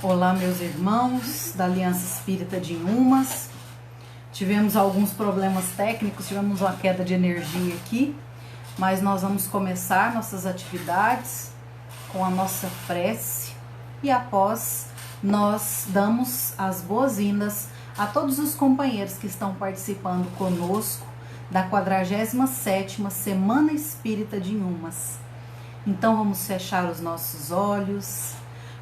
Olá, meus irmãos da Aliança Espírita de Inhumas. Tivemos alguns problemas técnicos, tivemos uma queda de energia aqui, mas nós vamos começar nossas atividades com a nossa prece e após nós damos as boas-vindas a todos os companheiros que estão participando conosco da 47ª Semana Espírita de Inhumas. Então vamos fechar os nossos olhos,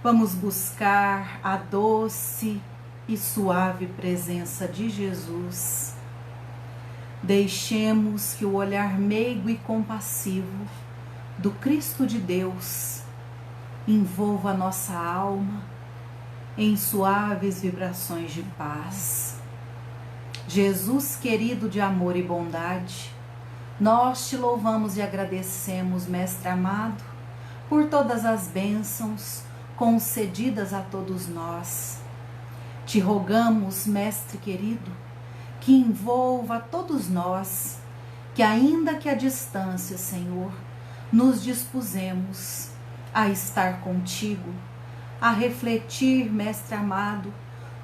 vamos buscar a doce e suave presença de Jesus. Deixemos que o olhar meigo e compassivo do Cristo de Deus envolva a nossa alma em suaves vibrações de paz. Jesus querido de amor e bondade, nós te louvamos e agradecemos, Mestre amado, por todas as bênçãos concedidas a todos nós. Te rogamos, Mestre querido, que envolva a todos nós, que ainda que à distância, Senhor, nos dispusemos a estar contigo, a refletir, Mestre amado,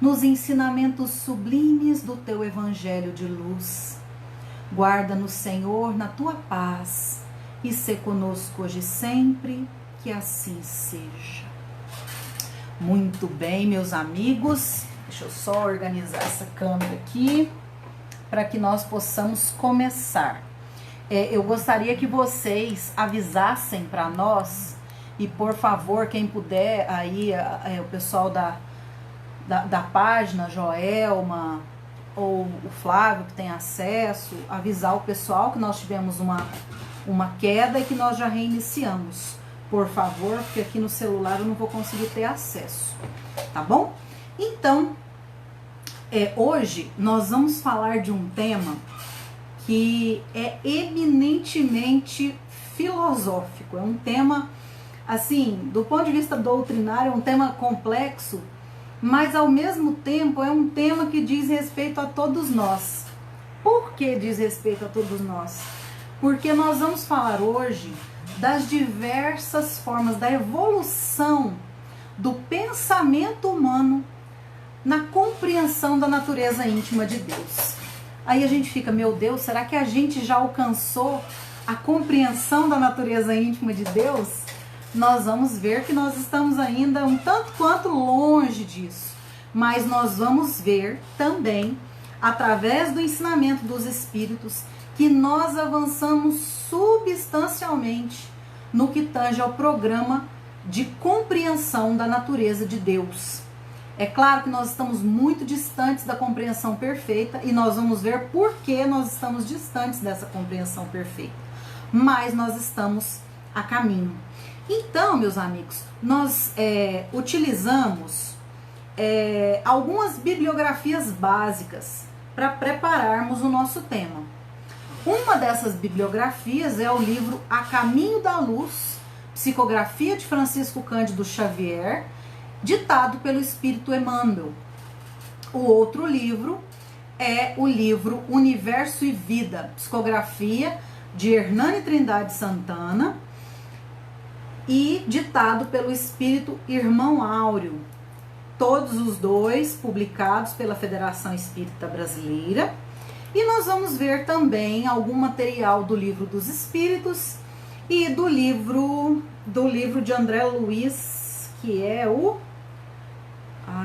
nos ensinamentos sublimes do teu Evangelho de luz. Guarda-nos, Senhor, na tua paz e sê conosco hoje e sempre, que assim seja. Muito bem, meus amigos, deixa eu só organizar essa câmera aqui para que nós possamos começar. Eu gostaria que vocês avisassem para nós e, por favor, quem puder, aí o pessoal da página, Joelma ou o Flávio que tem acesso, avisar o pessoal que nós tivemos uma queda e que nós já reiniciamos. Por favor, porque aqui no celular eu não vou conseguir ter acesso, tá bom? Então, hoje nós vamos falar de um tema que é eminentemente filosófico. É um tema, assim, do ponto de vista doutrinário, é um tema complexo, mas ao mesmo tempo é um tema que diz respeito a todos nós. Por que diz respeito a todos nós? Porque nós vamos falar hoje das diversas formas da evolução do pensamento humano na compreensão da natureza íntima de Deus. Aí a gente fica, meu Deus, será que a gente já alcançou a compreensão da natureza íntima de Deus? Nós vamos ver que nós estamos ainda um tanto quanto longe disso, mas nós vamos ver também, através do ensinamento dos Espíritos, que nós avançamos substancialmente no que tange ao programa de compreensão da natureza de Deus. É claro que nós estamos muito distantes da compreensão perfeita e nós vamos ver por que nós estamos distantes dessa compreensão perfeita, mas nós estamos a caminho. Então, meus amigos, nós utilizamos algumas bibliografias básicas para prepararmos o nosso tema. Uma dessas bibliografias é o livro A Caminho da Luz, psicografia de Francisco Cândido Xavier, ditado pelo Espírito Emmanuel. O outro livro é o livro Universo e Vida, psicografia de Hernani Trindade Santana e ditado pelo Espírito Irmão Áureo. Todos os dois publicados pela Federação Espírita Brasileira. E nós vamos ver também algum material do Livro dos Espíritos e do livro de André Luiz, que é o...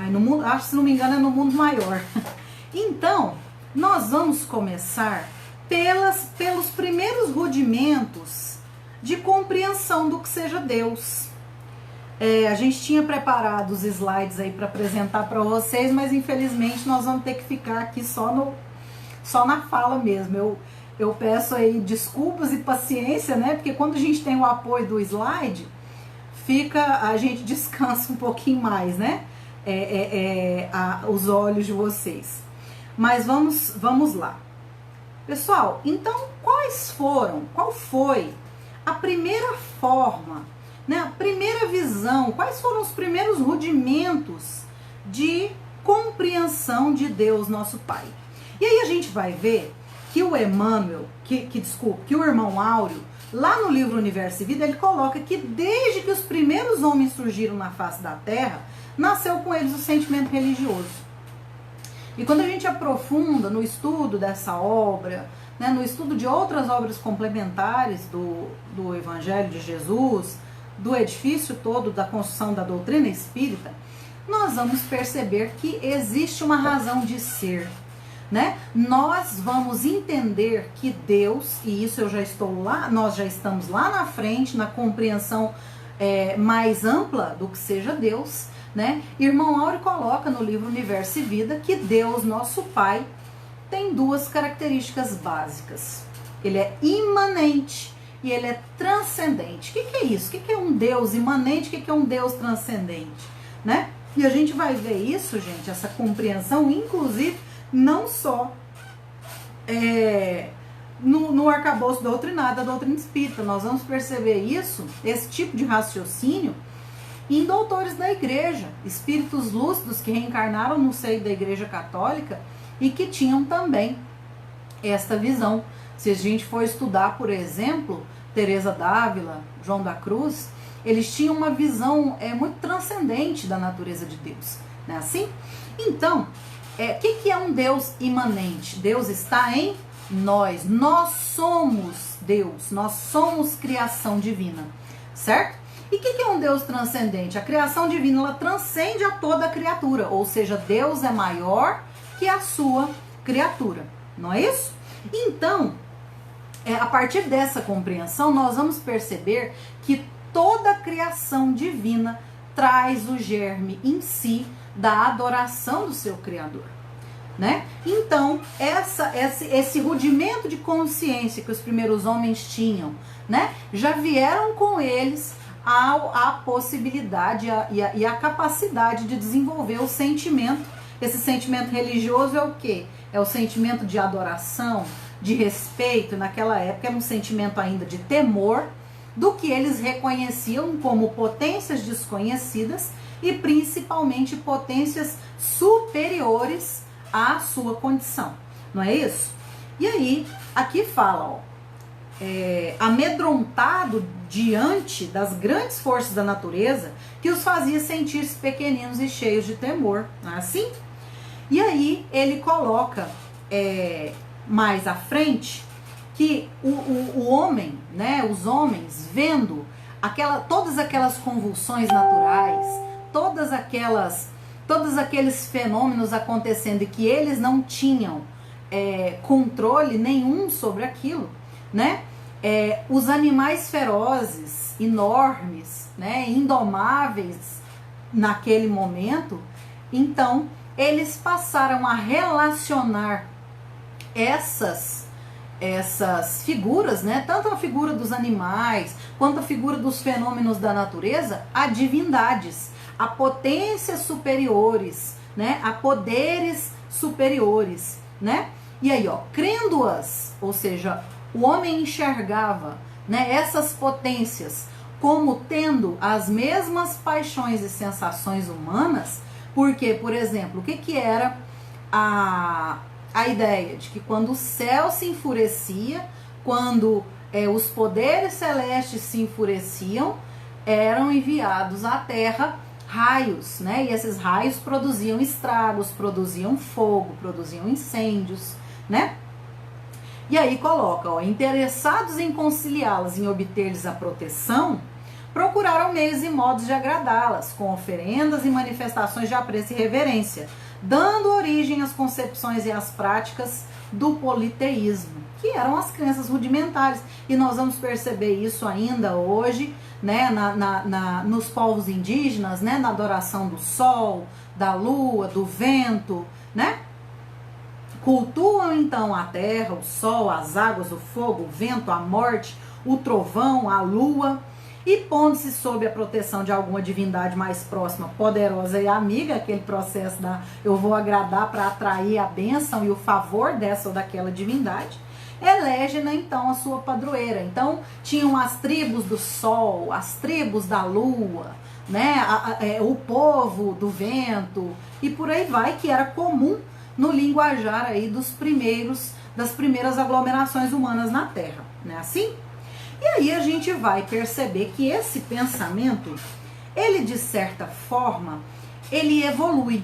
no mundo, acho que se não me engano é No Mundo Maior. Então, nós vamos começar pelos primeiros rudimentos de compreensão do que seja Deus. A gente tinha preparado os slides aí para apresentar para vocês, mas infelizmente nós vamos ter que ficar aqui só na fala mesmo. Eu peço aí desculpas e paciência, né? Porque quando a gente tem o apoio do slide, a gente descansa um pouquinho mais, né? Os olhos de vocês. Mas vamos lá. Pessoal, então qual foi a primeira forma, né? A primeira visão, quais foram os primeiros rudimentos de compreensão de Deus, nosso Pai? E aí a gente vai ver que o Emmanuel, que o Irmão Áureo lá no livro Universo e Vida, ele coloca que desde que os primeiros homens surgiram na face da Terra, nasceu com eles o sentimento religioso. E quando a gente aprofunda no estudo dessa obra, né, no estudo de outras obras complementares do Evangelho de Jesus, do edifício todo da construção da doutrina espírita, nós vamos perceber que existe uma razão de ser, né? Nós vamos entender que Deus, e isso eu já estou lá, nós já estamos lá na frente, na compreensão mais ampla do que seja Deus, né? Irmão Áureo coloca no livro Universo e Vida que Deus, nosso Pai, tem duas características básicas. Ele é imanente e ele é transcendente. O que é isso? O que é um Deus imanente? O que é um Deus transcendente? Né? E a gente vai ver isso, gente, essa compreensão, inclusive, não só no arcabouço doutrinário da doutrina espírita. Nós vamos perceber isso, esse tipo de raciocínio, em doutores da igreja, espíritos lúcidos que reencarnaram no seio da igreja católica e que tinham também esta visão. Se a gente for estudar, por exemplo, Teresa d'Ávila, João da Cruz, eles tinham uma visão muito transcendente da natureza de Deus, não é assim? Então, o que é um Deus imanente? Deus está em nós somos Deus, nós somos criação divina, certo? E o que é um Deus transcendente? A criação divina, ela transcende a toda a criatura, ou seja, Deus é maior que a sua criatura, não é isso? Então, a partir dessa compreensão, nós vamos perceber que toda a criação divina traz o germe em si da adoração do seu Criador, né? Então, esse rudimento de consciência que os primeiros homens tinham, né, já vieram com eles a possibilidade e a capacidade de desenvolver o sentimento. Esse sentimento religioso é o quê? É o sentimento de adoração, de respeito. Naquela época era um sentimento ainda de temor do que eles reconheciam como potências desconhecidas e principalmente potências superiores à sua condição, não é isso? E aí, aqui fala, ó, amedrontado diante das grandes forças da natureza que os fazia sentir-se pequeninos e cheios de temor, não é assim? E aí ele coloca mais à frente que o homem, né, os homens, vendo todas aquelas convulsões naturais, todos aqueles fenômenos acontecendo e que eles não tinham controle nenhum sobre aquilo, né? Os animais ferozes, enormes, né, indomáveis naquele momento, então eles passaram a relacionar essas figuras, né, tanto a figura dos animais quanto a figura dos fenômenos da natureza, a divindades, a potências superiores, né, a poderes superiores, né? E aí, ó, crendo-as, ou seja, o homem enxergava, né, essas potências como tendo as mesmas paixões e sensações humanas, porque, por exemplo, o que era a ideia de que quando o céu se enfurecia, quando os poderes celestes se enfureciam, eram enviados à Terra raios, né? E esses raios produziam estragos, produziam fogo, produziam incêndios, né? E aí coloca, ó, interessados em conciliá-las, em obter-lhes a proteção, procuraram meios e modos de agradá-las, com oferendas e manifestações de apreço e reverência, dando origem às concepções e às práticas do politeísmo, que eram as crenças rudimentares. E nós vamos perceber isso ainda hoje, né, nos povos indígenas, né, na adoração do sol, da lua, do vento, né? Cultuam então a terra, o sol, as águas, o fogo, o vento, a morte, o trovão, a lua, e pondo-se sob a proteção de alguma divindade mais próxima, poderosa e amiga, aquele processo da eu vou agradar para atrair a bênção e o favor dessa ou daquela divindade, elegem então a sua padroeira. Então tinham as tribos do sol, as tribos da lua, né, o povo do vento e por aí vai, que era comum no linguajar aí das primeiras aglomerações humanas na Terra, né, assim? E aí a gente vai perceber que esse pensamento, ele de certa forma, ele evolui,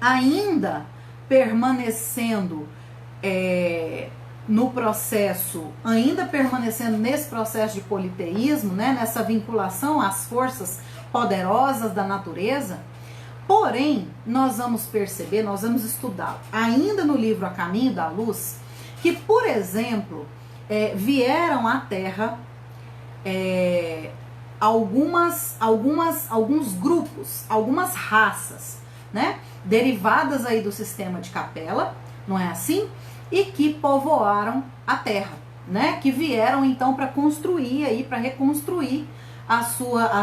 ainda permanecendo no processo, ainda permanecendo nesse processo de politeísmo, né, nessa vinculação às forças poderosas da natureza. Porém, nós vamos perceber, nós vamos estudar ainda no livro A Caminho da Luz, que, por exemplo, vieram à Terra alguns grupos, algumas raças, né, derivadas aí do sistema de Capela, não é assim? E que povoaram a Terra, né? Que vieram então para construir aí, para reconstruir a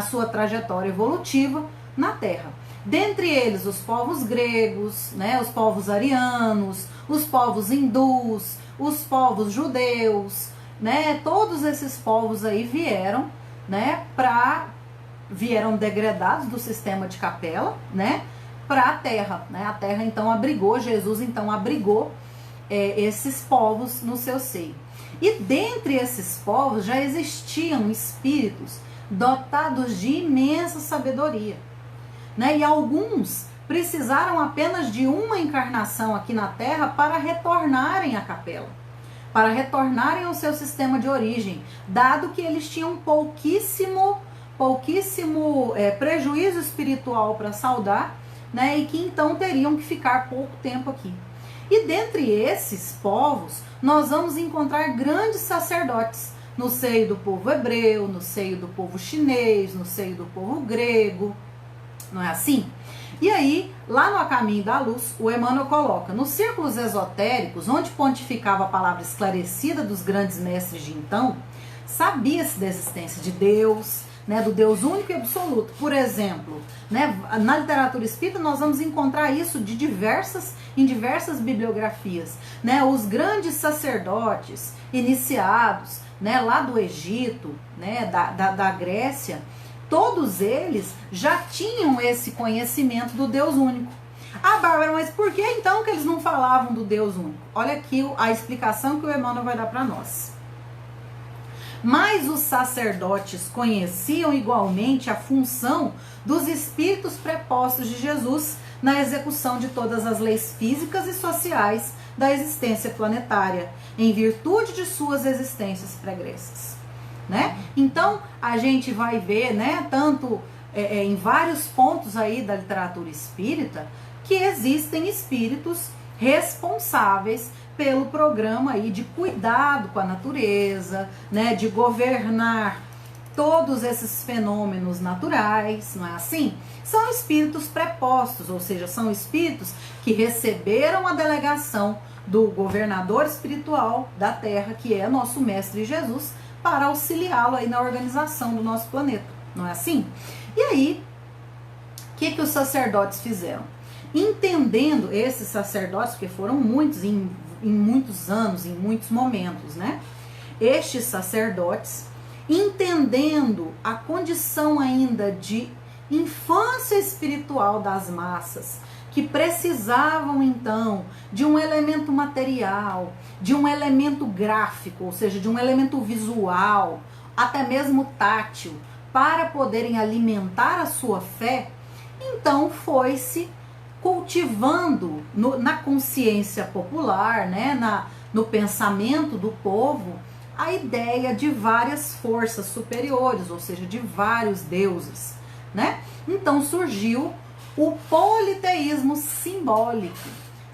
sua trajetória evolutiva na Terra. Dentre eles, os povos gregos, né? Os povos arianos, os povos hindus, os povos judeus, né? Todos esses povos aí vieram, né? Vieram degradados do sistema de Capela, né? Para a Terra, né? A Terra então abrigou, Jesus então abrigou esses povos no seu seio. E dentre esses povos já existiam espíritos dotados de imensa sabedoria, né? E alguns precisaram apenas de uma encarnação aqui na Terra para retornarem à Capela, para retornarem ao seu sistema de origem, dado que eles tinham pouquíssimo prejuízo espiritual para saldar, né? E que então teriam que ficar pouco tempo aqui. E dentre esses povos, nós vamos encontrar grandes sacerdotes no seio do povo hebreu, no seio do povo chinês, no seio do povo grego, não é assim? E aí, lá no A Caminho da Luz, o Emmanuel coloca, nos círculos esotéricos, onde pontificava a palavra esclarecida dos grandes mestres de então, sabia-se da existência de Deus, né, do Deus único e absoluto. Por exemplo, né, na literatura espírita nós vamos encontrar isso em diversas bibliografias, né, os grandes sacerdotes iniciados, né, lá do Egito, né, da Grécia, todos eles já tinham esse conhecimento do Deus único. Ah, Bárbara, mas por que então que eles não falavam do Deus único? Olha aqui a explicação que o Emmanuel vai dar para nós. Mas os sacerdotes conheciam igualmente a função dos espíritos prepostos de Jesus na execução de todas as leis físicas e sociais da existência planetária, em virtude de suas existências pregressas, né? Então, a gente vai ver, né, tanto em vários pontos aí da literatura espírita, que existem espíritos responsáveis pelo programa aí de cuidado com a natureza, né, de governar todos esses fenômenos naturais, não é assim? São espíritos prepostos, ou seja, são espíritos que receberam a delegação do governador espiritual da Terra, que é nosso Mestre Jesus, para auxiliá-lo aí na organização do nosso planeta, não é assim? E aí, o que os sacerdotes fizeram? Entendendo esses sacerdotes, porque foram muitos em muitos anos, em muitos momentos, né? Estes sacerdotes, entendendo a condição ainda de infância espiritual das massas, que precisavam então de um elemento material, de um elemento gráfico, ou seja, de um elemento visual, até mesmo tátil, para poderem alimentar a sua fé, então foi-se cultivando na consciência popular, né, no pensamento do povo, a ideia de várias forças superiores, ou seja, de vários deuses, né? Então surgiu o politeísmo simbólico,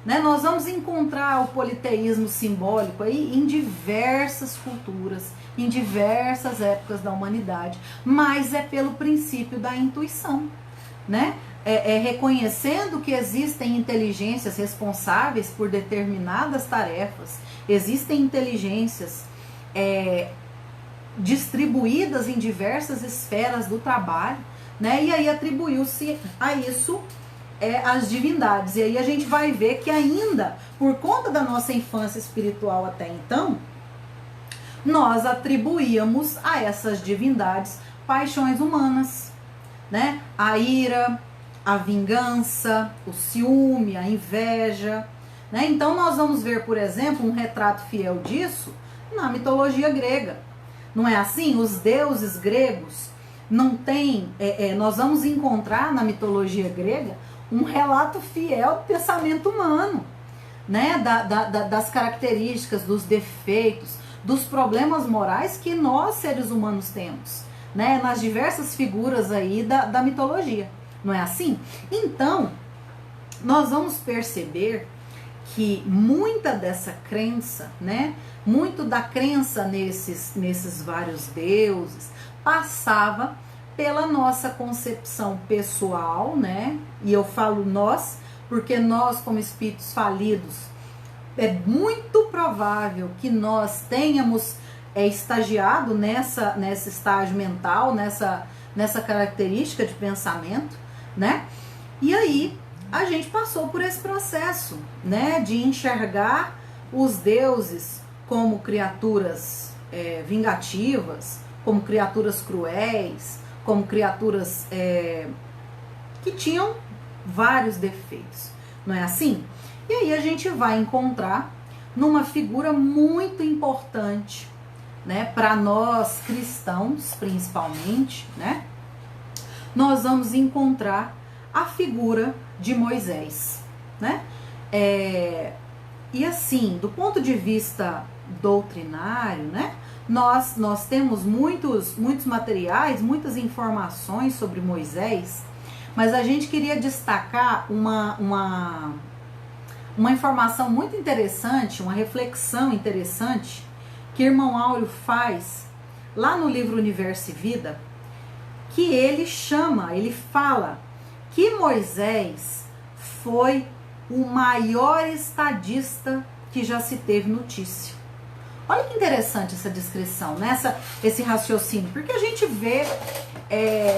né? Nós vamos encontrar o politeísmo simbólico aí em diversas culturas, em diversas épocas da humanidade, mas é pelo princípio da intuição, né? Reconhecendo que existem inteligências responsáveis por determinadas tarefas, existem inteligências distribuídas em diversas esferas do trabalho, né? E aí atribuiu-se a isso as divindades. E aí a gente vai ver que ainda, por conta da nossa infância espiritual até então, nós atribuíamos a essas divindades paixões humanas, né? A ira, a vingança, o ciúme, a inveja, né? Então nós vamos ver, por exemplo, um retrato fiel disso na mitologia grega, Não é assim? Os deuses gregos não tem, nós vamos encontrar na mitologia grega um relato fiel do pensamento humano, né? Das características, dos defeitos, dos problemas morais que nós seres humanos temos, né? Nas diversas figuras aí da mitologia, não é assim? Então, nós vamos perceber que muita dessa crença, né? Muito da crença nesses vários deuses passava pela nossa concepção pessoal, né? E eu falo nós, porque nós, como espíritos falidos, é muito provável que nós tenhamos estagiado nesse estágio mental, nessa característica de pensamento, né? E aí a gente passou por esse processo, né? De enxergar os deuses como criaturas vingativas, como criaturas cruéis, como criaturas que tinham vários defeitos, não é assim? E aí a gente vai encontrar numa figura muito importante, né, para nós cristãos principalmente, né? Nós vamos encontrar a figura de Moisés, né? E assim, do ponto de vista doutrinário, né? Nós temos muitos materiais, muitas informações sobre Moisés, mas a gente queria destacar uma informação muito interessante, uma reflexão interessante que o irmão Áureo faz lá no livro Universo e Vida, que ele fala que Moisés foi o maior estadista que já se teve notícia. Olha que interessante essa descrição, né? Esse raciocínio, porque a gente vê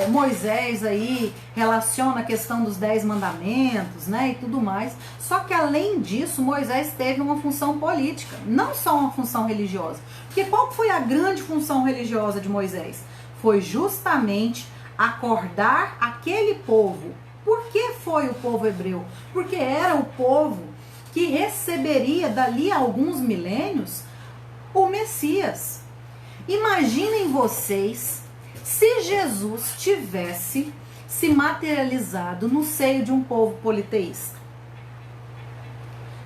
Moisés aí, relaciona a questão dos 10 mandamentos, né, e tudo mais, só que além disso, Moisés teve uma função política, não só uma função religiosa, porque qual foi a grande função religiosa de Moisés? Foi justamente acordar aquele povo. Por que foi o povo hebreu? Porque era o povo que receberia dali a alguns milênios o Messias. Imaginem vocês se Jesus tivesse se materializado no seio de um povo politeísta.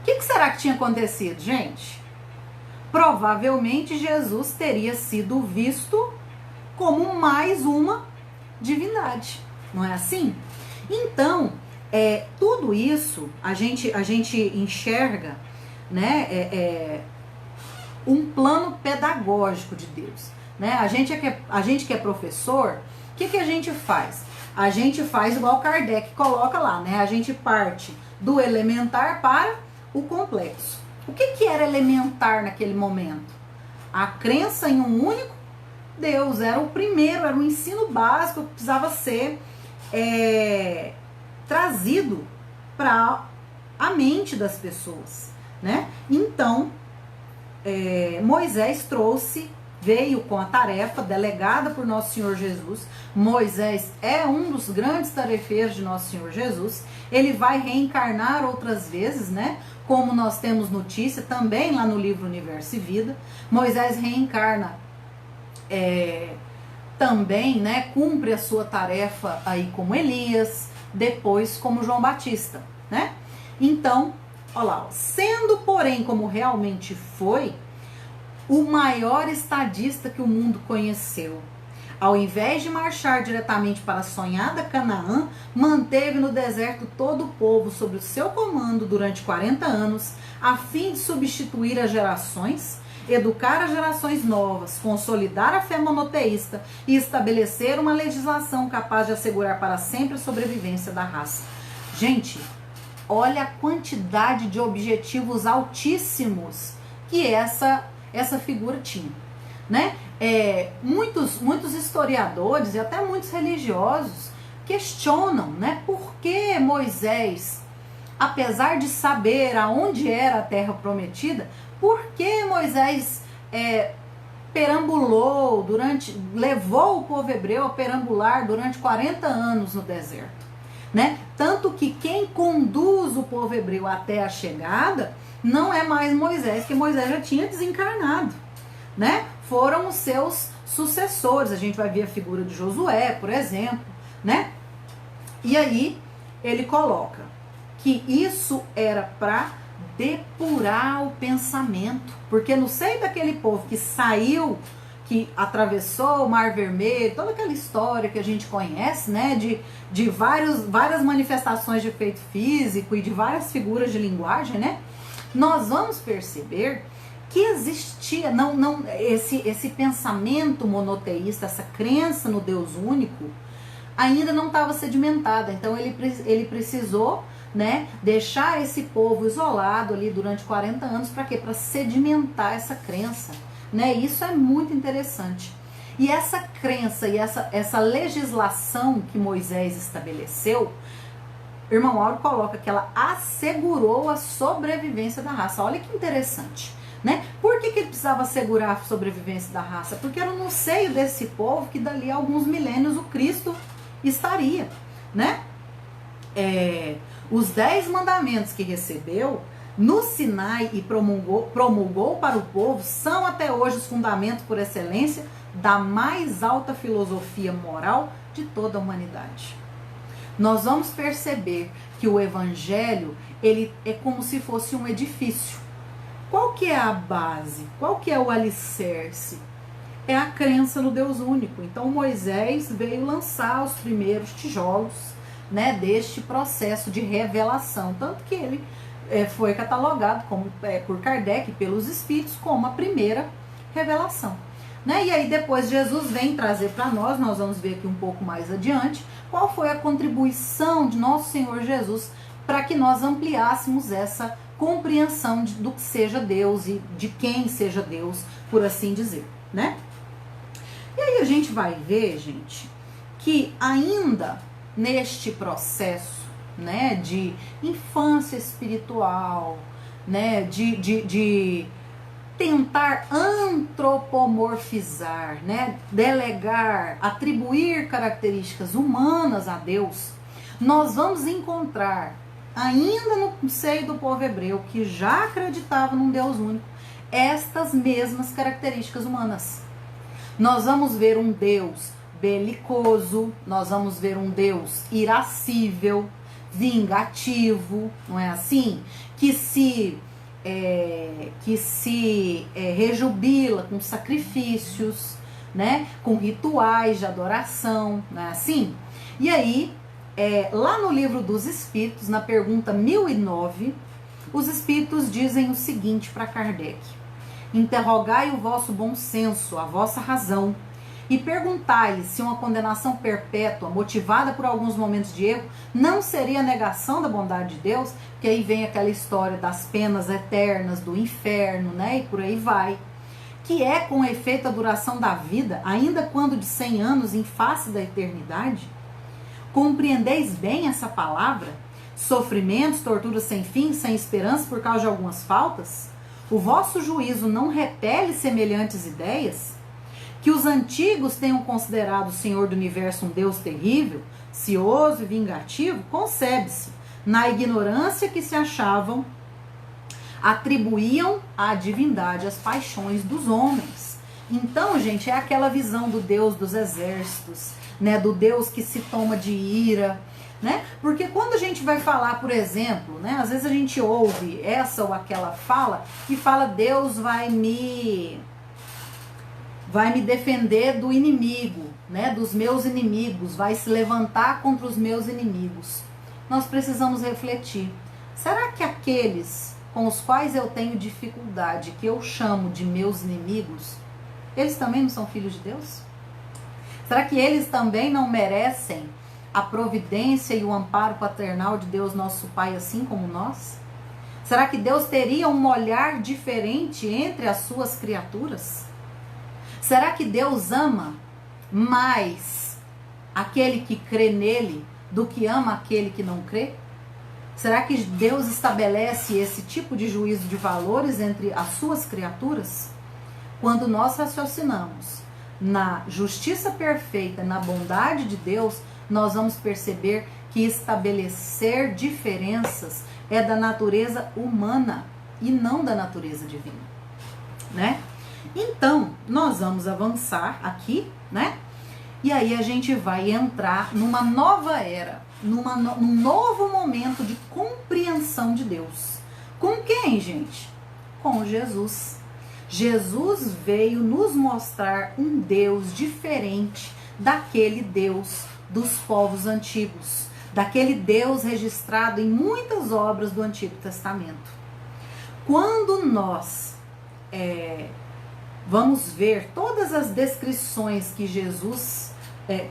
O que será que tinha acontecido, gente? Provavelmente Jesus teria sido visto como mais uma divindade, não é assim? Então, tudo isso a gente enxerga, né, um plano pedagógico de Deus, né? A gente que é professor, o que a gente faz? A gente faz igual Kardec coloca lá, né? A gente parte do elementar para o complexo. O que era elementar naquele momento? A crença em um único Deus, era o primeiro, era o ensino básico que precisava ser trazido para a mente das pessoas, né? Então, Moisés veio com a tarefa delegada por Nosso Senhor Jesus. Moisés é um dos grandes tarefeiros de Nosso Senhor Jesus. Ele vai reencarnar outras vezes, né? Como nós temos notícia também lá no livro Universo e Vida. Moisés reencarna também, né? Cumpre a sua tarefa aí como Elias, depois como João Batista, né? Então, olha lá, sendo porém como realmente foi, o maior estadista que o mundo conheceu, ao invés de marchar diretamente para a sonhada Canaã, manteve no deserto todo o povo sob o seu comando durante 40 anos, a fim de substituir as gerações, educar as gerações novas, consolidar a fé monoteísta e estabelecer uma legislação capaz de assegurar para sempre a sobrevivência da raça. Gente, olha a quantidade de objetivos altíssimos que essa figura tinha, né? Muitos historiadores e até muitos religiosos questionam, né, por que Moisés, apesar de saber aonde era a terra prometida, por que Moisés levou o povo hebreu a perambular durante 40 anos no deserto, né? Tanto que quem conduz o povo hebreu até a chegada não é mais Moisés, que Moisés já tinha desencarnado, né? Foram os seus sucessores. A gente vai ver a figura de Josué, por exemplo, né? E aí ele coloca que isso era para depurar o pensamento, porque no seio daquele povo que saiu, que atravessou o Mar Vermelho, toda aquela história que a gente conhece, né, de várias manifestações de efeito físico e de várias figuras de linguagem, né, nós vamos perceber que existia esse pensamento monoteísta, essa crença no Deus único, ainda não estava sedimentada. Então ele precisou, né, deixar esse povo isolado ali durante 40 anos. Para quê? Para sedimentar essa crença, né? Isso é muito interessante. E essa crença e essa legislação que Moisés estabeleceu, irmão Auro coloca que ela assegurou a sobrevivência da raça. Olha que interessante, né? Por que ele precisava assegurar a sobrevivência da raça? Porque era no seio desse povo que dali a alguns milênios o Cristo estaria, né? Os 10 mandamentos que recebeu no Sinai e promulgou para o povo são até hoje os fundamentos por excelência da mais alta filosofia moral de toda a humanidade. Nós vamos perceber que o Evangelho, ele é como se fosse um edifício. Qual que é a base? Qual que é o alicerce? É a crença no Deus único. Então Moisés veio lançar os primeiros tijolos, né, deste processo de revelação. Tanto que ele foi catalogado por Kardec, pelos Espíritos, como a primeira revelação. Né? E aí depois Jesus vem trazer para nós vamos ver aqui um pouco mais adiante, qual foi a contribuição de nosso Senhor Jesus para que nós ampliássemos essa compreensão do que seja Deus e de quem seja Deus, por assim dizer, né? E aí a gente vai ver, gente, que ainda neste processo, né, de infância espiritual, né, de tentar antropomorfizar, né, delegar, atribuir características humanas a Deus, nós vamos encontrar ainda no seio do povo hebreu, que já acreditava num Deus único, estas mesmas características humanas. Nós vamos ver um Deus belicoso, nós vamos ver um Deus irascível, vingativo, não é assim? Que se rejubila com sacrifícios, né? Com rituais de adoração, não é assim? E aí, lá no livro dos Espíritos, na pergunta 1009, os Espíritos dizem o seguinte para Kardec: interrogai o vosso bom senso, a vossa razão, e perguntai-lhe se uma condenação perpétua, motivada por alguns momentos de erro, não seria a negação da bondade de Deus, que aí vem aquela história das penas eternas, do inferno, né, e por aí vai, que é com efeito a duração da vida, ainda quando de 100 anos em face da eternidade. Compreendeis bem essa palavra? Sofrimentos, torturas sem fim, sem esperança por causa de algumas faltas? O vosso juízo não repele semelhantes ideias? Que os antigos tenham considerado o Senhor do Universo um Deus terrível, cioso e vingativo, concebe-se. Na ignorância que se achavam, atribuíam à divindade as paixões dos homens. Então, gente, é aquela visão do Deus dos exércitos, né, do Deus que se toma de ira, né? Porque quando a gente vai falar, por exemplo, né, às vezes a gente ouve essa ou aquela fala e fala: Deus vai me defender do inimigo, né, dos meus inimigos, vai se levantar contra os meus inimigos. Nós precisamos refletir: será que aqueles com os quais eu tenho dificuldade, que eu chamo de meus inimigos, eles também não são filhos de Deus? Será que eles também não merecem a providência e o amparo paternal de Deus nosso Pai, assim como nós? Será que Deus teria um olhar diferente entre as suas criaturas? Será que Deus ama mais aquele que crê nele do que ama aquele que não crê? Será que Deus estabelece esse tipo de juízo de valores entre as suas criaturas? Quando nós raciocinamos na justiça perfeita, na bondade de Deus, nós vamos perceber que estabelecer diferenças é da natureza humana e não da natureza divina, né? Então, nós vamos avançar aqui, né? E aí a gente vai entrar numa nova era, num novo momento de compreensão de Deus. Com quem, gente? Com Jesus. Jesus veio nos mostrar um Deus diferente daquele Deus dos povos antigos, daquele Deus registrado em muitas obras do Antigo Testamento. Quando nós vamos ver todas as descrições que Jesus,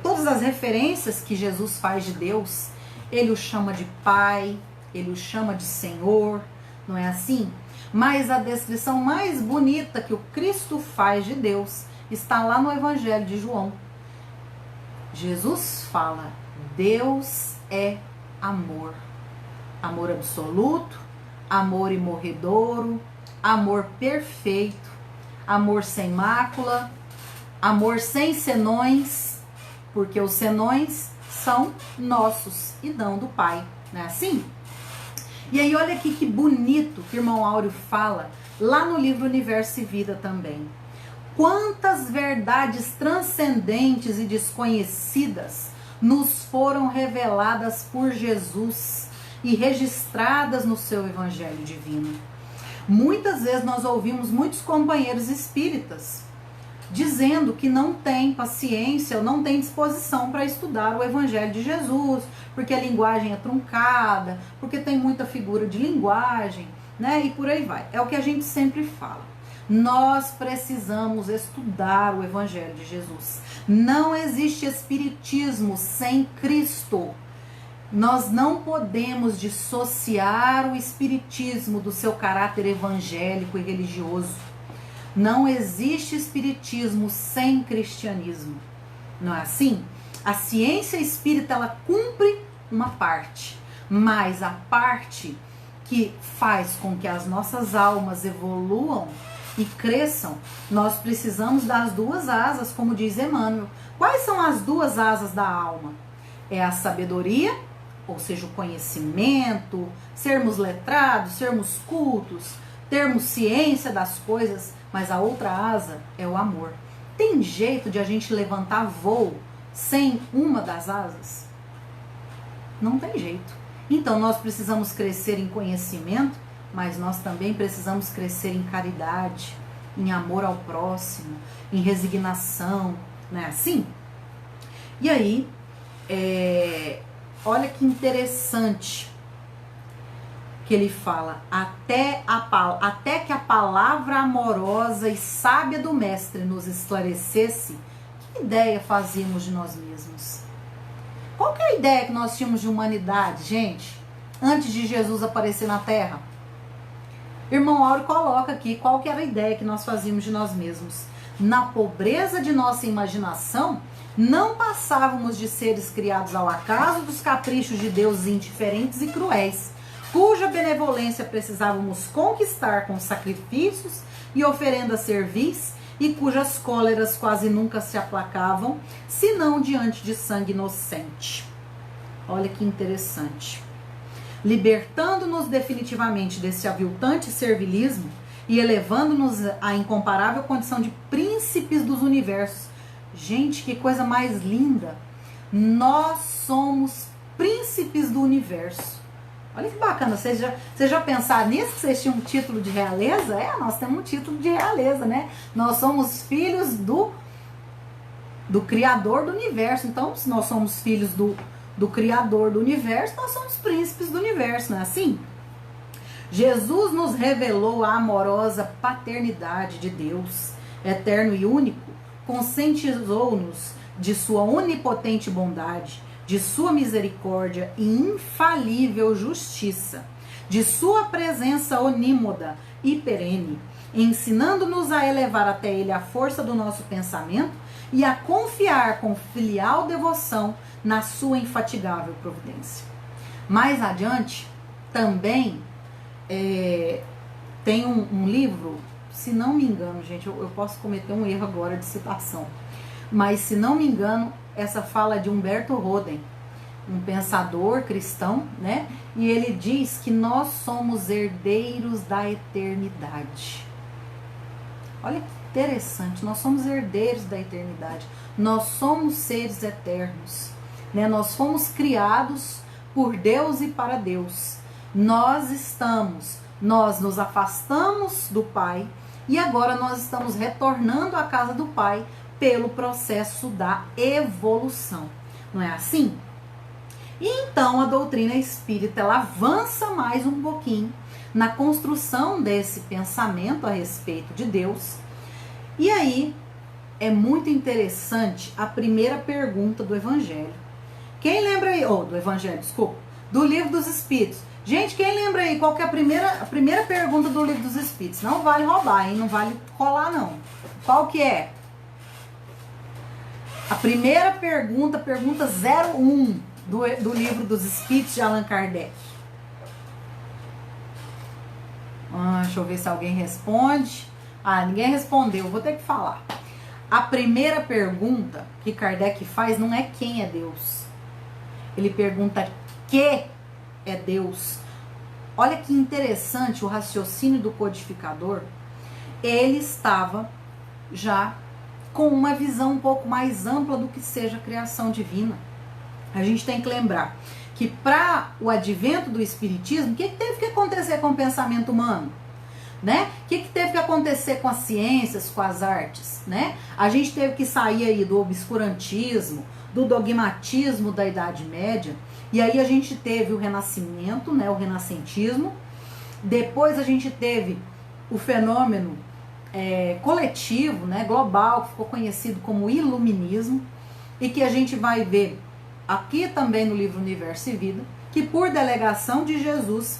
todas as referências que Jesus faz de Deus, ele o chama de Pai, ele o chama de Senhor, não é assim? Mas a descrição mais bonita que o Cristo faz de Deus está lá no Evangelho de João. Jesus fala: Deus é amor. Amor absoluto, amor imorredouro, amor perfeito, amor sem mácula, amor sem senões, porque os senões são nossos e não do Pai, não é assim? E aí olha aqui que bonito que o irmão Áureo fala lá no livro Universo e Vida também. Quantas verdades transcendentes e desconhecidas nos foram reveladas por Jesus e registradas no seu Evangelho divino. Muitas vezes nós ouvimos muitos companheiros espíritas dizendo que não tem paciência ou não tem disposição para estudar o Evangelho de Jesus, porque a linguagem é truncada, porque tem muita figura de linguagem, né? E por aí vai. É o que a gente sempre fala. Nós precisamos estudar o Evangelho de Jesus. Não existe espiritismo sem Cristo. Nós não podemos dissociar o espiritismo do seu caráter evangélico e religioso. Não existe espiritismo sem cristianismo. Não é assim? A ciência espírita, ela cumpre uma parte, mas a parte que faz com que as nossas almas evoluam e cresçam, nós precisamos das duas asas, como diz Emmanuel. Quais são as duas asas da alma? É a sabedoria, ou seja, o conhecimento, sermos letrados, sermos cultos, termos ciência das coisas, mas a outra asa é o amor. Tem jeito de a gente levantar voo sem uma das asas? Não tem jeito. Então nós precisamos crescer em conhecimento, mas nós também precisamos crescer em caridade, em amor ao próximo, em resignação, não é assim? E aí, olha que interessante que ele fala: até que a palavra amorosa e sábia do mestre nos esclarecesse, que ideia fazíamos de nós mesmos? Qual que é a ideia que nós tínhamos de humanidade, gente, antes de Jesus aparecer na Terra? Irmão Áureo coloca aqui qual que era a ideia que nós fazíamos de nós mesmos. Na pobreza de nossa imaginação, não passávamos de seres criados ao acaso dos caprichos de deuses indiferentes e cruéis, cuja benevolência precisávamos conquistar com sacrifícios e oferendas servis, e cujas cóleras quase nunca se aplacavam, senão diante de sangue inocente. Olha que interessante. Libertando-nos definitivamente desse aviltante servilismo e elevando-nos à incomparável condição de príncipes dos universos. Gente, que coisa mais linda! Nós somos príncipes do universo. Olha que bacana, vocês já pensaram nisso? Que vocês tinham um título de realeza? Nós temos um título de realeza, né? Nós somos filhos do Criador do universo. Então, se nós somos filhos do Criador do universo, nós somos príncipes do universo, não é assim? Jesus nos revelou a amorosa paternidade de Deus, eterno e único, conscientizou-nos de sua onipotente bondade, de sua misericórdia e infalível justiça, de sua presença onímoda e perene, ensinando-nos a elevar até ele a força do nosso pensamento e a confiar com filial devoção na sua infatigável providência. Mais adiante, também tem um livro, se não me engano, gente, eu posso cometer um erro agora de citação, mas se não me engano, essa fala de Humberto Roden, um pensador cristão, né? E ele diz que nós somos herdeiros da eternidade. Olha interessante, nós somos herdeiros da eternidade, nós somos seres eternos, né? Nós fomos criados por Deus e para Deus. Nós nos afastamos do Pai e agora nós estamos retornando à casa do Pai pelo processo da evolução. Não é assim? E então a doutrina espírita, ela avança mais um pouquinho na construção desse pensamento a respeito de Deus. E aí é muito interessante a primeira pergunta do Evangelho. Quem lembra aí, do Evangelho, desculpa, do Livro dos Espíritos. Gente, quem lembra aí qual que é a primeira pergunta do Livro dos Espíritos? Não vale roubar, hein? Não vale colar, não. Qual que é? A primeira pergunta, pergunta 01 do Livro dos Espíritos de Allan Kardec. Deixa eu ver se alguém responde. Ninguém respondeu, vou ter que falar. A primeira pergunta que Kardec faz não é quem é Deus. Ele pergunta que é Deus. Olha que interessante o raciocínio do codificador. Ele estava já com uma visão um pouco mais ampla do que seja a criação divina. A gente tem que lembrar que para o advento do Espiritismo, o que teve que acontecer com o pensamento humano? Né? O que teve que acontecer com as ciências, com as artes? Né? A gente teve que sair aí do obscurantismo, do dogmatismo da Idade Média, e aí a gente teve o Renascimento, né, o renascentismo. Depois a gente teve o fenômeno coletivo, né, global, que ficou conhecido como iluminismo, e que a gente vai ver aqui também no livro Universo e Vida, que por delegação de Jesus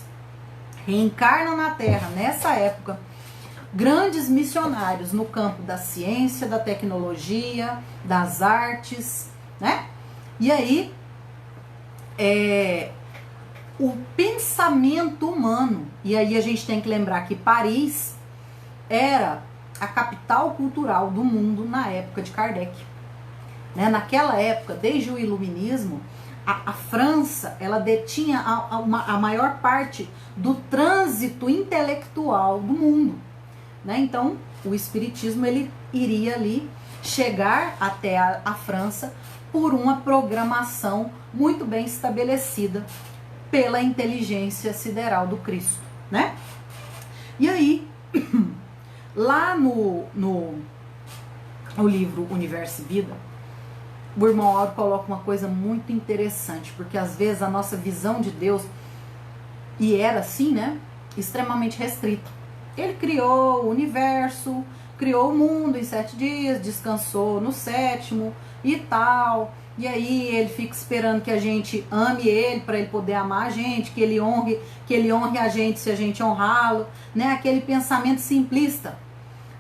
reencarnam na Terra, nessa época, grandes missionários no campo da ciência, da tecnologia, das artes, né? E aí, o pensamento humano, e aí a gente tem que lembrar que Paris era a capital cultural do mundo na época de Kardec. Né? Naquela época, desde o Iluminismo, a França, ela detinha a maior parte do trânsito intelectual do mundo. Né? Então, o Espiritismo ele iria ali chegar até a França por uma programação muito bem estabelecida pela inteligência sideral do Cristo. Né? E aí, lá no livro Universo e Vida, o irmão Auro coloca uma coisa muito interessante, porque às vezes a nossa visão de Deus, e era assim, né, extremamente restrita. Ele criou o universo, criou o mundo em 7 dias, descansou no 7º e tal, e aí ele fica esperando que a gente ame ele para ele poder amar a gente, que ele honre a gente se a gente honrá-lo, né, aquele pensamento simplista,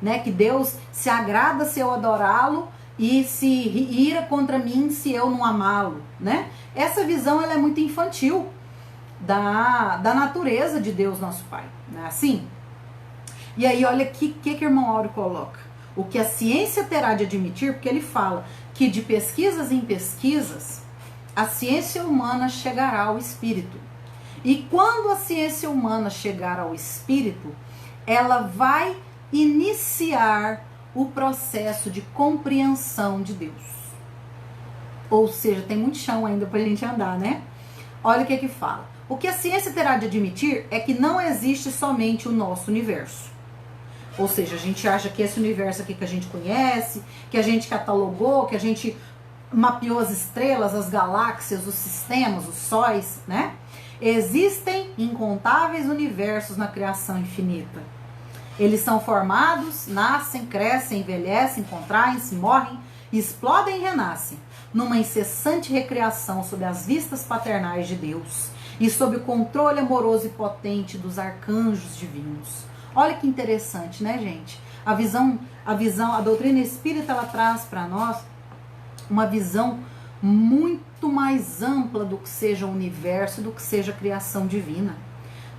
né, que Deus se agrada se eu adorá-lo e se ira contra mim se eu não amá-lo, né? Essa visão ela é muito infantil da natureza de Deus, nosso Pai, não é assim? E aí olha que o irmão Áureo coloca. O que a ciência terá de admitir, porque ele fala que de pesquisas em pesquisas, a ciência humana chegará ao espírito. E quando a ciência humana chegar ao espírito, ela vai iniciar o processo de compreensão de Deus. Ou seja, tem muito chão ainda pra gente andar, né? Olha o que fala. O que a ciência terá de admitir é que não existe somente o nosso universo. Ou seja, a gente acha que esse universo aqui que a gente conhece, que a gente catalogou, que a gente mapeou as estrelas, as galáxias, os sistemas, os sóis, né? Existem incontáveis universos na criação infinita. Eles são formados, nascem, crescem, envelhecem, contraem-se, morrem, explodem e renascem, numa incessante recriação sob as vistas paternais de Deus e sob o controle amoroso e potente dos arcanjos divinos. Olha que interessante, né, gente? A doutrina espírita, ela traz para nós uma visão muito mais ampla do que seja o universo, do que seja a criação divina,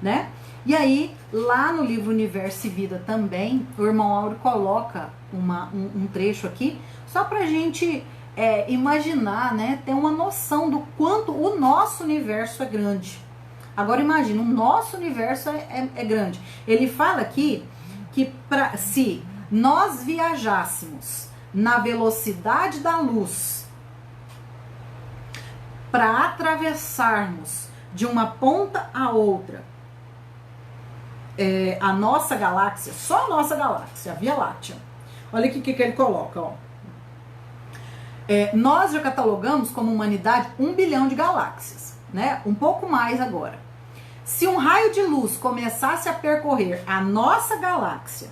né? E aí, lá no livro Universo e Vida também, o irmão Áureo coloca um trecho aqui, só pra gente imaginar, né, ter uma noção do quanto o nosso universo é grande. Agora imagina, o nosso universo é grande. Ele fala aqui que se nós viajássemos na velocidade da luz para atravessarmos de uma ponta a outra a nossa galáxia, só a nossa galáxia, a Via Láctea. Olha aqui o que ele coloca, ó. Nós já catalogamos como humanidade 1 bilhão de galáxias, né? Um pouco mais agora. Se um raio de luz começasse a percorrer a nossa galáxia,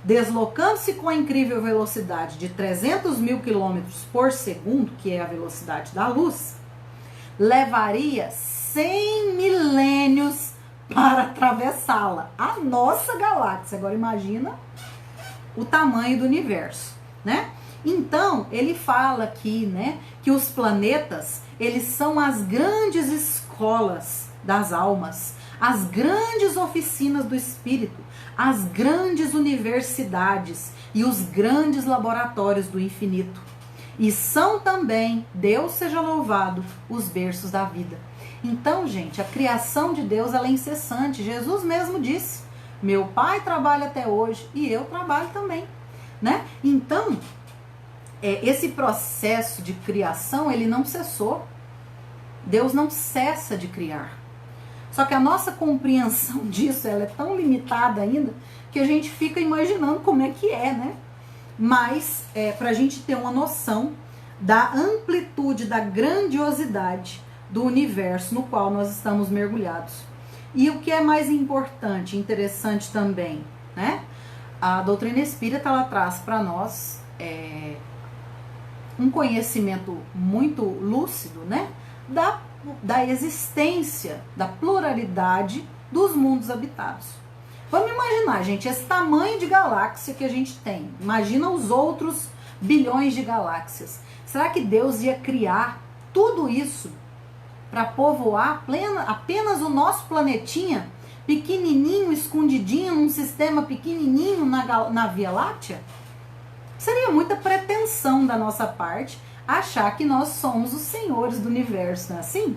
deslocando-se com a incrível velocidade de 300 mil quilômetros por segundo, que é a velocidade da luz, levaria 100 milênios para atravessá-la, a nossa galáxia. Agora imagina o tamanho do universo, né? Então, ele fala aqui, né, que os planetas, eles são as grandes escolas das almas, as grandes oficinas do espírito, as grandes universidades e os grandes laboratórios do infinito. E são também, Deus seja louvado, os berços da vida. Então, gente, a criação de Deus, ela é incessante. Jesus mesmo disse, meu Pai trabalha até hoje e eu trabalho também, né? Então, esse processo de criação, ele não cessou. Deus não cessa de criar. Só que a nossa compreensão disso, ela é tão limitada ainda, que a gente fica imaginando como é que é, né? Mas, para a gente ter uma noção da amplitude, da grandiosidade do universo no qual nós estamos mergulhados. E o que é mais importante, interessante também, né? A doutrina espírita, ela traz para nós um conhecimento muito lúcido, né? Da existência, da pluralidade dos mundos habitados. Vamos imaginar, gente, esse tamanho de galáxia que a gente tem. Imagina os outros bilhões de galáxias. Será que Deus ia criar tudo isso para povoar apenas o nosso planetinha, pequenininho, escondidinho, num sistema pequenininho na Via Láctea? Seria muita pretensão da nossa parte achar que nós somos os senhores do universo, não é assim?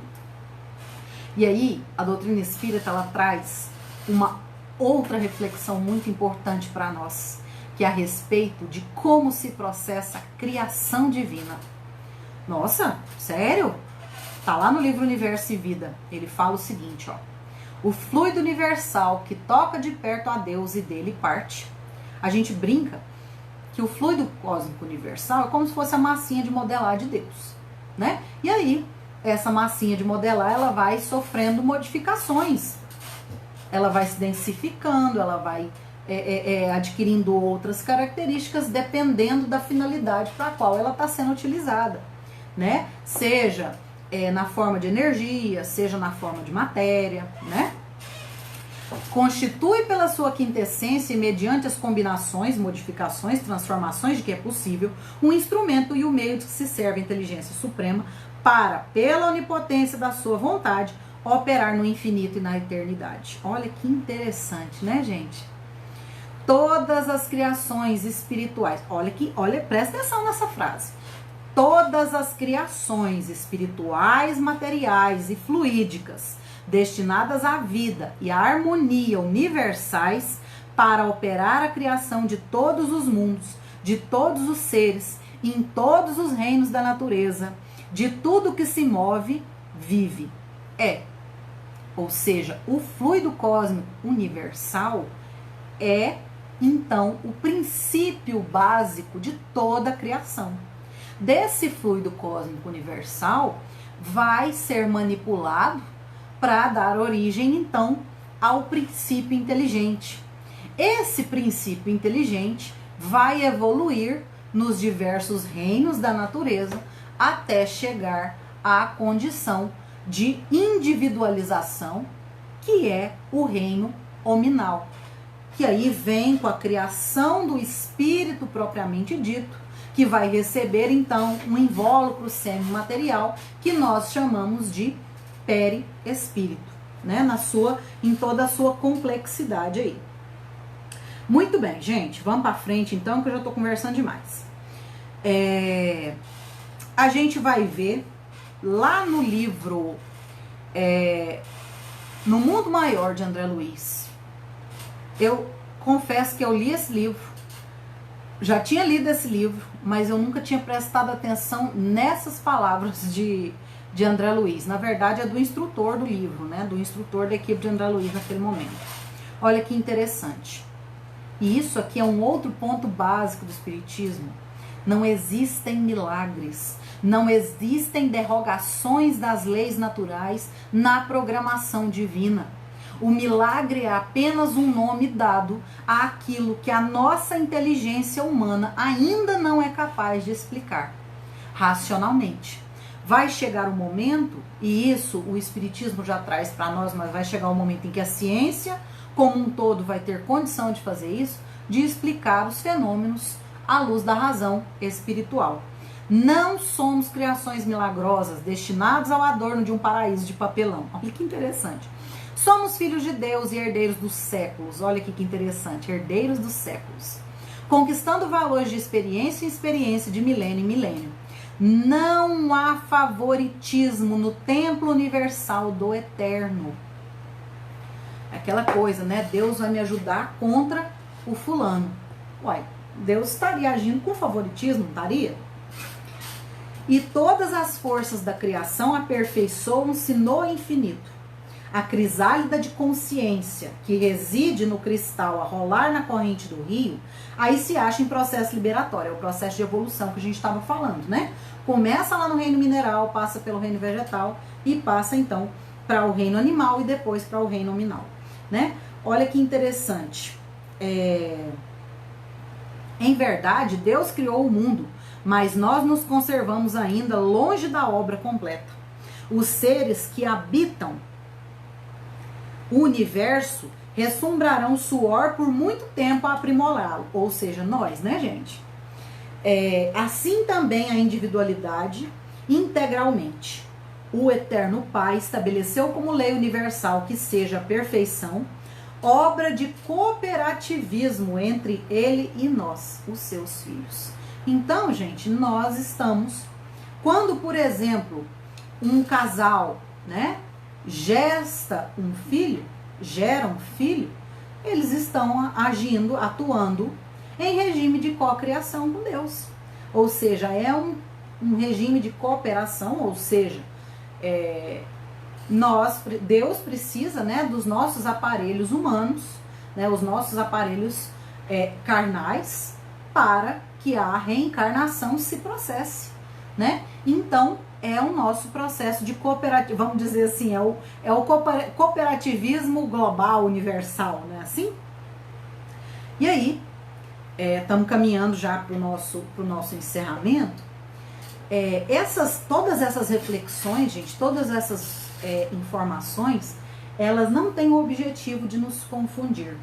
E aí, a doutrina espírita, ela traz uma outra reflexão muito importante para nós, que é a respeito de como se processa a criação divina. Nossa, sério? Tá lá no livro Universo e Vida. Ele fala o seguinte, ó: o fluido universal que toca de perto a Deus e dele parte. A gente brinca que o fluido cósmico universal é como se fosse a massinha de modelar de Deus, né? E aí, essa massinha de modelar, ela vai sofrendo modificações. Ela vai se densificando, ela vai adquirindo outras características dependendo da finalidade para a qual ela está sendo utilizada, né? Seja na forma de energia, seja na forma de matéria, né? Constitui pela sua quintessência e mediante as combinações, modificações, transformações de que é possível, um instrumento e o meio de que se serve a inteligência suprema para, pela onipotência da sua vontade, operar no infinito e na eternidade. Olha que interessante, né, gente? Todas as criações espirituais, olha, presta atenção nessa frase. Todas as criações espirituais, materiais e fluídicas destinadas à vida e à harmonia universais para operar a criação de todos os mundos, de todos os seres, em todos os reinos da natureza, de tudo que se move, vive. Ou seja, o fluido cósmico universal é, então, o princípio básico de toda a criação. Desse fluido cósmico universal vai ser manipulado para dar origem, então, ao princípio inteligente. Esse princípio inteligente vai evoluir nos diversos reinos da natureza até chegar à condição de individualização, que é o reino hominal, que aí vem com a criação do espírito propriamente dito, que vai receber então um invólucro semimaterial que nós chamamos de perispírito, né? Em toda a sua complexidade aí. Muito bem, gente, vamos para frente então, que eu já estou conversando demais. A gente vai ver lá no livro No Mundo Maior, de André Luiz. Eu confesso que eu li esse livro já tinha lido esse livro, mas eu nunca tinha prestado atenção nessas palavras de André Luiz. Na verdade, é do instrutor do livro, né? Do instrutor da equipe de André Luiz naquele momento. Olha que interessante. E isso aqui é um outro ponto básico do Espiritismo. Não existem milagres, não existem derrogações das leis naturais na programação divina. O milagre é apenas um nome dado àquilo que a nossa inteligência humana ainda não é capaz de explicar racionalmente. Vai chegar um momento, e isso o Espiritismo já traz para nós, mas vai chegar um momento em que a ciência como um todo vai ter condição de fazer isso, de explicar os fenômenos à luz da razão espiritual. Não somos criações milagrosas destinados ao adorno de um paraíso de papelão. Olha que interessante. Somos filhos de Deus e herdeiros dos séculos. Olha aqui que interessante, herdeiros dos séculos. Conquistando valores de experiência em experiência, de milênio em milênio. Não há favoritismo no templo universal do eterno. Aquela coisa, né? Deus vai me ajudar contra o fulano. Uai, Deus estaria agindo com favoritismo, não estaria? E todas as forças da criação aperfeiçoam-se no infinito. A crisálida de consciência que reside no cristal a rolar na corrente do rio, aí se acha em processo liberatório, é o processo de evolução que a gente estava falando, né? Começa lá no reino mineral, passa pelo reino vegetal e passa então para o reino animal e depois para o reino nominal, né? Olha que interessante. Em verdade, Deus criou o mundo, mas nós nos conservamos ainda longe da obra completa. Os seres que habitam o universo ressumbrarão suor por muito tempo a aprimorá-lo, ou seja, nós, né, gente? Assim também a individualidade integralmente. O Eterno Pai estabeleceu como lei universal que seja a perfeição, obra de cooperativismo entre ele e nós, os seus filhos. Então, gente, nós estamos, quando, por exemplo, um casal, né, gera um filho, eles estão agindo, atuando em regime de cocriação com Deus. Ou seja, é um regime de cooperação, ou seja, Deus precisa, né, dos nossos aparelhos humanos, né, os nossos aparelhos carnais, para que a reencarnação se processe, né? Então, é o nosso processo de cooperativismo, vamos dizer assim, é o cooperativismo global, universal, né? Assim? E aí, estamos caminhando já para o nosso encerramento. Todas essas reflexões, gente, todas essas informações, elas não têm o objetivo de nos confundir.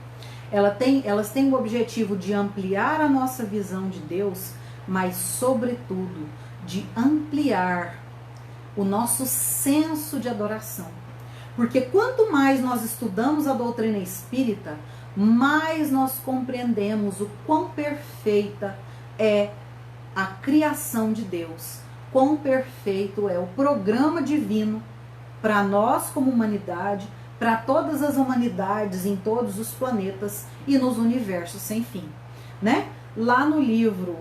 Elas têm o objetivo de ampliar a nossa visão de Deus, mas, sobretudo, de ampliar o nosso senso de adoração. Porque quanto mais nós estudamos a doutrina espírita, mais nós compreendemos o quão perfeita é a criação de Deus, quão perfeito é o programa divino para nós como humanidade, para todas as humanidades em todos os planetas e nos universos sem fim, né? Lá no livro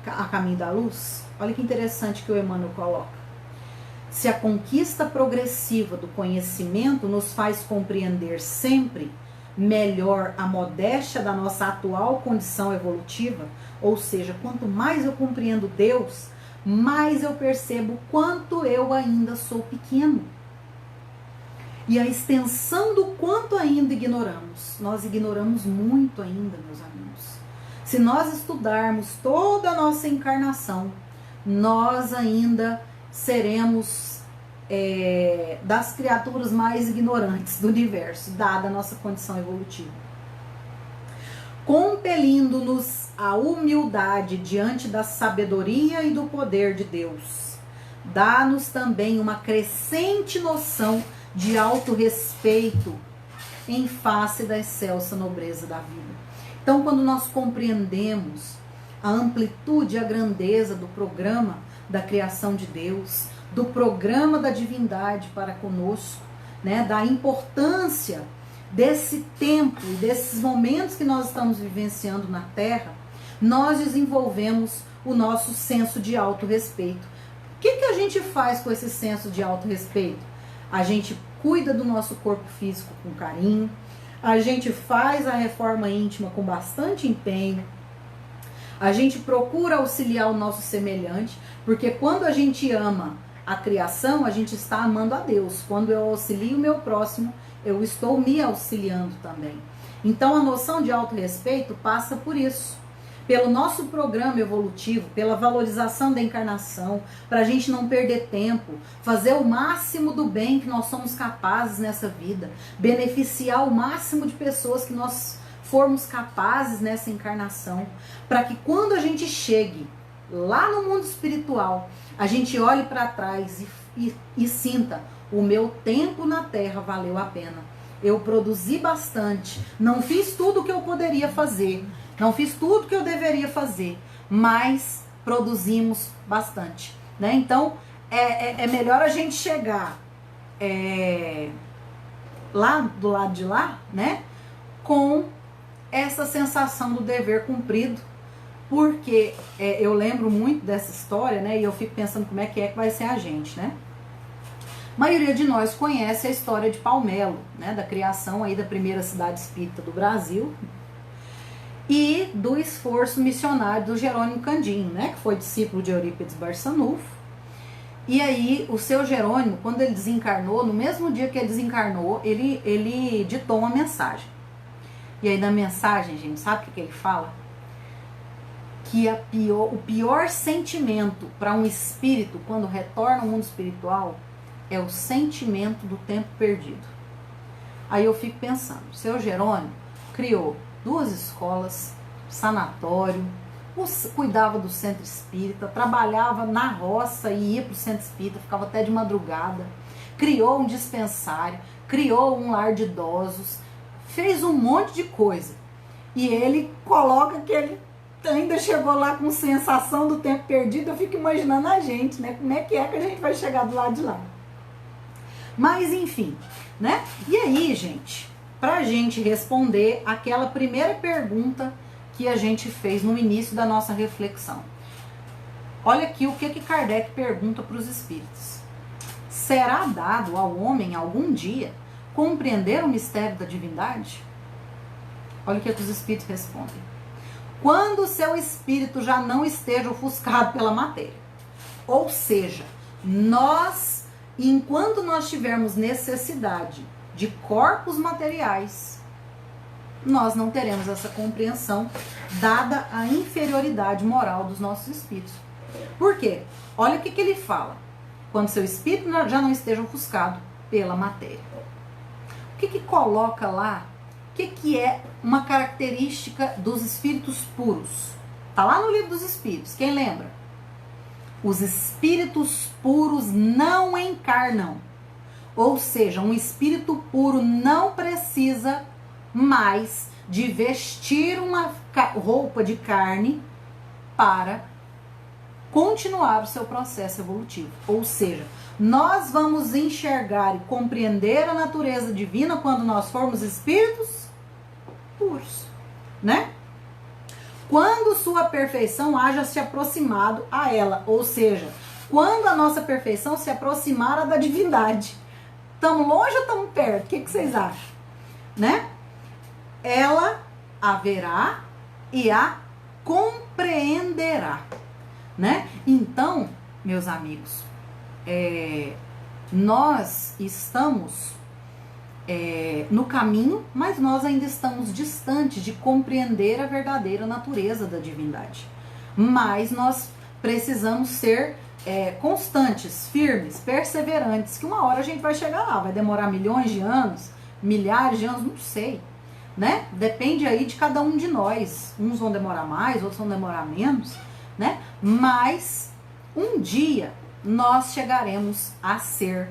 A Caminho da Luz, olha que interessante que o Emmanuel coloca. Se a conquista progressiva do conhecimento nos faz compreender sempre melhor a modéstia da nossa atual condição evolutiva, ou seja, quanto mais eu compreendo Deus, mais eu percebo quanto eu ainda sou pequeno. E a extensão do quanto ainda ignoramos. Nós ignoramos muito ainda, meus amigos. Se nós estudarmos toda a nossa encarnação, nós ainda seremos das criaturas mais ignorantes do universo, dada a nossa condição evolutiva. Compelindo-nos à humildade diante da sabedoria e do poder de Deus, dá-nos também uma crescente noção de autorrespeito em face da excelsa nobreza da vida. Então, quando nós compreendemos a amplitude e a grandeza do programa da criação de Deus, do programa da divindade para conosco, né, da importância desse tempo e desses momentos que nós estamos vivenciando na Terra, nós desenvolvemos o nosso senso de autorrespeito. O que a gente faz com esse senso de autorrespeito? A gente cuida do nosso corpo físico com carinho, a gente faz a reforma íntima com bastante empenho, a gente procura auxiliar o nosso semelhante, porque quando a gente ama a criação, a gente está amando a Deus. Quando eu auxilio o meu próximo, eu estou me auxiliando também. Então a noção de autorrespeito passa por isso. Pelo nosso programa evolutivo, pela valorização da encarnação, para a gente não perder tempo, fazer o máximo do bem que nós somos capazes nessa vida, beneficiar o máximo de pessoas que nós formos capazes nessa encarnação, para que quando a gente chegue lá no mundo espiritual, a gente olhe para trás e sinta: o meu tempo na Terra valeu a pena. Eu produzi bastante, não fiz tudo o que eu poderia fazer, não fiz tudo que eu deveria fazer, mas produzimos bastante, né? Então, é melhor a gente chegar lá do lado de lá, né? Com essa sensação do dever cumprido, porque eu lembro muito dessa história, né? E eu fico pensando como é que vai ser a gente, né? A maioria de nós conhece a história de Palmelo, né? Da criação aí da primeira cidade espírita do Brasil, e do esforço missionário do Jerônimo Candinho, né, que foi discípulo de Eurípides Barçanufo. E aí o seu Jerônimo, quando ele desencarnou, no mesmo dia que ele desencarnou, ele ditou uma mensagem. E aí na mensagem, gente, sabe o que ele fala? Que o pior sentimento para um espírito quando retorna ao mundo espiritual é o sentimento do tempo perdido. Aí eu fico pensando, o seu Jerônimo criou 2 escolas, sanatório, cuidava do centro espírita, trabalhava na roça e ia para o centro espírita, ficava até de madrugada, criou um dispensário, criou um lar de idosos, fez um monte de coisa. E ele coloca que ele ainda chegou lá com sensação do tempo perdido. Eu fico imaginando a gente, né? Como é que a gente vai chegar do lado de lá? Mas enfim, né? E aí, gente, para a gente responder aquela primeira pergunta que a gente fez no início da nossa reflexão. Olha aqui o que Kardec pergunta para os espíritos. Será dado ao homem algum dia compreender o mistério da divindade? Olha o que os espíritos respondem. Quando o seu espírito já não esteja ofuscado pela matéria. Ou seja, enquanto nós tivermos necessidade de corpos materiais, nós não teremos essa compreensão, dada a inferioridade moral dos nossos espíritos. Por quê? Olha o que ele fala. Quando seu espírito já não esteja ofuscado pela matéria. O que coloca lá? O que é uma característica dos espíritos puros? Está lá no livro dos espíritos, quem lembra? Os espíritos puros não encarnam. Ou seja, um espírito puro não precisa mais de vestir uma roupa de carne para continuar o seu processo evolutivo. Ou seja, nós vamos enxergar e compreender a natureza divina quando nós formos espíritos puros, né? Quando sua perfeição haja se aproximado a ela, ou seja, quando a nossa perfeição se aproximar da divindade. Estamos longe ou estamos perto? O que vocês acham? Né? Ela haverá e a compreenderá, né? Então, meus amigos, nós estamos no caminho, mas nós ainda estamos distantes de compreender a verdadeira natureza da divindade. Mas nós precisamos ser constantes, firmes, perseverantes, que uma hora a gente vai chegar lá. Vai demorar milhões de anos, milhares de anos, não sei, né? Depende aí de cada um de nós. Uns vão demorar mais, outros vão demorar menos, né? Mas um dia nós chegaremos a ser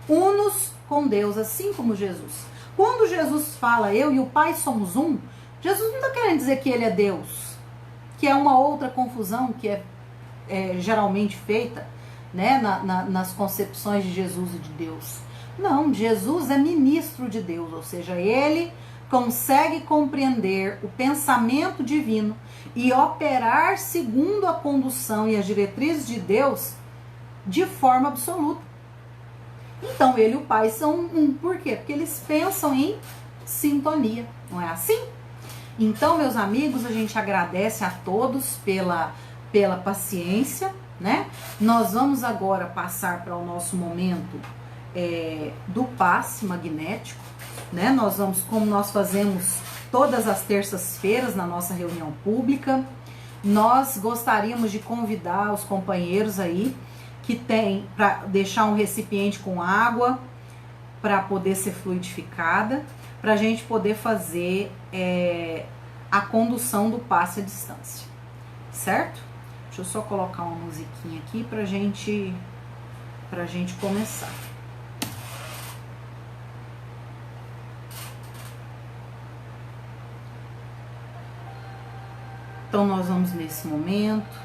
unos com Deus, assim como Jesus. Quando Jesus fala eu e o Pai somos um, Jesus não está querendo dizer que ele é Deus, que é uma outra confusão que é geralmente feita, né, nas concepções de Jesus e de Deus. Não, Jesus é ministro de Deus, ou seja, ele consegue compreender o pensamento divino e operar segundo a condução e as diretrizes de Deus de forma absoluta. Então ele e o Pai são um. Por quê? Porque eles pensam em sintonia, não é assim? Então, meus amigos, a gente agradece a todos pela paciência, né? Nós vamos agora passar para o nosso momento do passe magnético, né? Nós vamos, como nós fazemos todas as terças-feiras na nossa reunião pública, nós gostaríamos de convidar os companheiros aí que tem para deixar um recipiente com água para poder ser fluidificada, para a gente poder fazer a condução do passe à distância, certo? Deixa eu só colocar uma musiquinha aqui pra gente começar. Então nós vamos nesse momento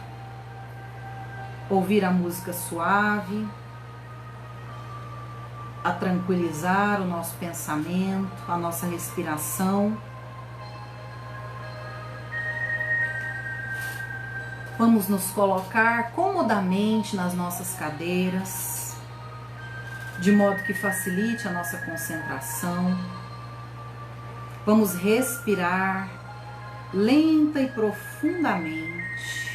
ouvir a música suave, a tranquilizar o nosso pensamento, a nossa respiração. Vamos nos colocar comodamente nas nossas cadeiras, de modo que facilite a nossa concentração. Vamos respirar lenta e profundamente.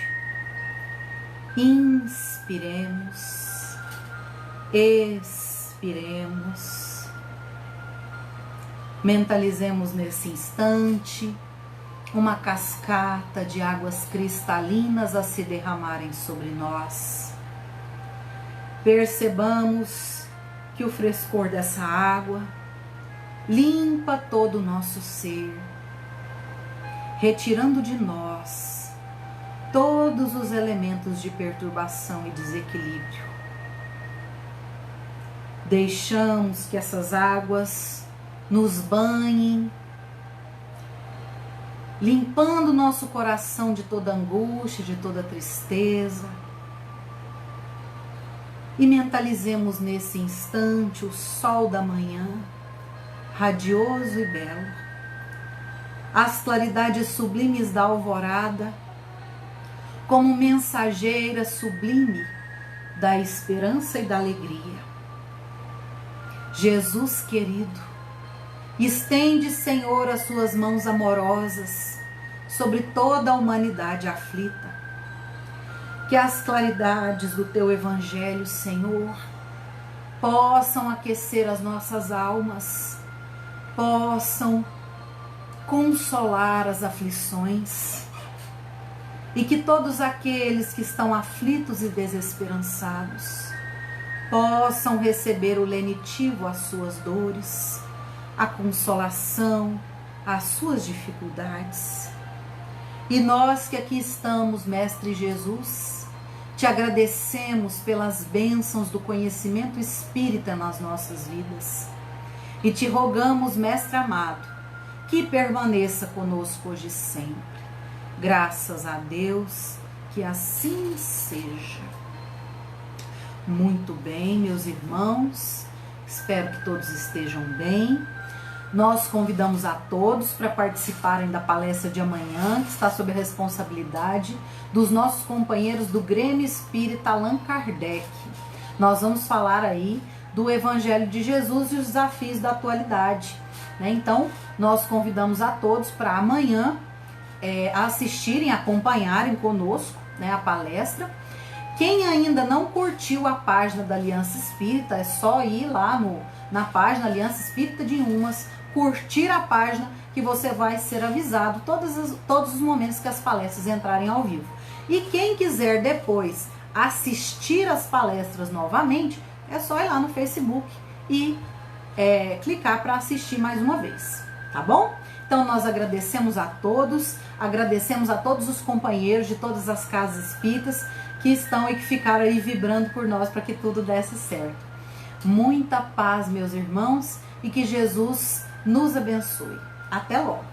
Inspiremos, expiremos. Mentalizemos nesse instante uma cascata de águas cristalinas a se derramarem sobre nós. Percebamos que o frescor dessa água limpa todo o nosso ser, retirando de nós todos os elementos de perturbação e desequilíbrio. Deixamos que essas águas nos banhem, limpando nosso coração de toda angústia, de toda tristeza. E mentalizemos nesse instante o sol da manhã, radioso e belo, as claridades sublimes da alvorada, como mensageira sublime da esperança e da alegria. Jesus querido, estende, Senhor, as suas mãos amorosas sobre toda a humanidade aflita. Que as claridades do teu evangelho, Senhor, possam aquecer as nossas almas, possam consolar as aflições, e que todos aqueles que estão aflitos e desesperançados possam receber o lenitivo às suas dores, a consolação às suas dificuldades. E nós que aqui estamos, Mestre Jesus, te agradecemos pelas bênçãos do conhecimento espírita nas nossas vidas. E te rogamos, Mestre amado, que permaneça conosco hoje e sempre. Graças a Deus, que assim seja. Muito bem, meus irmãos, espero que todos estejam bem. Nós convidamos a todos para participarem da palestra de amanhã, que está sob a responsabilidade dos nossos companheiros do Grêmio Espírita Allan Kardec. Nós vamos falar aí do Evangelho de Jesus e os desafios da atualidade, né? Então, nós convidamos a todos para amanhã assistirem, acompanharem conosco, né, a palestra. Quem ainda não curtiu a página da Aliança Espírita, é só ir lá na página Aliança Espírita de Inhumas, curtir a página, que você vai ser avisado todos os momentos que as palestras entrarem ao vivo. E quem quiser depois assistir as palestras novamente, é só ir lá no Facebook e clicar para assistir mais uma vez, tá bom? Então nós agradecemos a todos os companheiros de todas as casas espíritas que estão e que ficaram aí vibrando por nós para que tudo desse certo. Muita paz, meus irmãos, e que Jesus nos abençoe. Até logo!